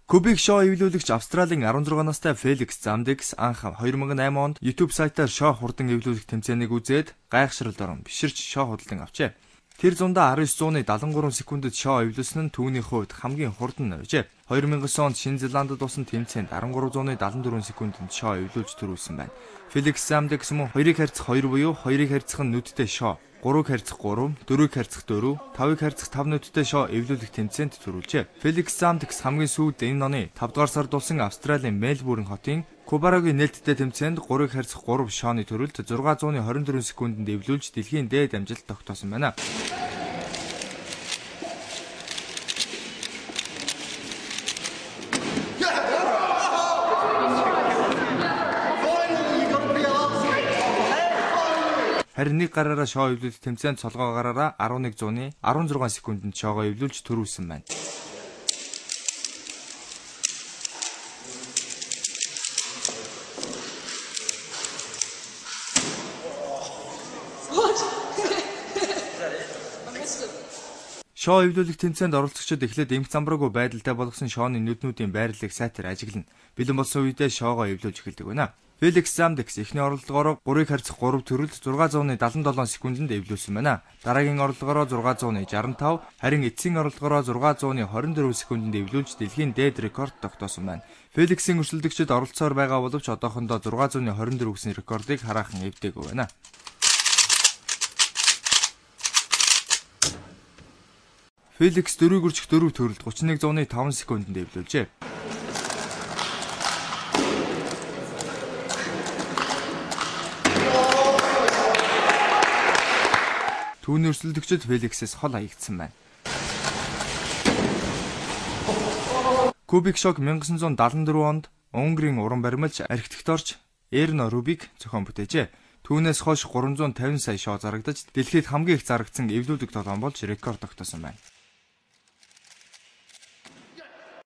Кубик шоу эвлүүлэгч Австралийн 16 настай Феликс Замдекс анх 2008 онд YouTube сайтаар шоу хурдан эвлүүлэх тэмцээнийг үзээд гайхшрал орон биширч шоу худалдан авчээ. Тэр зундаа 1973 секундэд шоу эвлүүлсэн нь түүний хувьд хамгийн хурдан байжээ. 2009 онд Шинэ Зеландд усан тэмцээнд 1374 секундэд шоу эвлүүлж төрүүлсэн байна. Феликс Замдекс мөн 2/2 буюу 2-ыг харьцах нь нүдтэй шоу, 3-ыг харьцах 3, 4-ыг харьцах 4, 5-ыг харьцах 5 нүдтэй шоу эвлүүлэх тэмцээнд төрүүлжээ. Феликс Замдекс хамгийн сүүлд энэ оны 5 дугаар сард болсон Австралийн Мельбурн хотын Кубарагийн нээлттэй тэмцээнд 3-ыг харьцах 3 шооны төрөлд 624 секундэд эвлүүлж дэлхийн дээд амжилт тогтоосон байна. Харин нэг гараараа шоу эвлүүлэх тэмцээнд цолгоо гараараа 1100-ны 16 секундэд шоугаа эвлүүлж төрүүлсэн байна. Шоу эвлүүлэх тэмцээнд оролцогчид эхлээд эмх замбраагүй байдалтай болгосон шоуны нүднүүдийн байрлалыг сайтар ажиглана. Бэлэн болсон үедээ шоугаа эвлүүлж эхэлдэг байна. Феликс Замдекс эхний оролдлогоороо 3-ыг харьцах 3 төрөлд 677 секундэд эвлүүлсэн байна. Дараагийн оролдлогоороо 665, харин эцсийн оролдлогоороо 624 секундэд эвлүүлж дэлхийн дээд рекорд тогтоосон байна. Феликсийн өрсөлдөгчид оролцсоор байгаа боловч одоохондоо 624 гэсэн рекордыг хараахан эвдээгүй байна. Феликс 4-ийг үржих 4 төрөлд 31.5 секундэд эвлүүлжээ. Түүний өрсөлдөгчид Феликсээс хол хаягдсан байна. Кубик шоуг 1974 онд Унгарийн уран баримлч архитекторч Эрно Рубик зохион бүтээжээ. Түүнээс хойш 350 сая шоу зарагдаж дэлхийд хамгийн их зарагдсан эвлүүлэг тоглоом болж рекорд тогтоосон байна.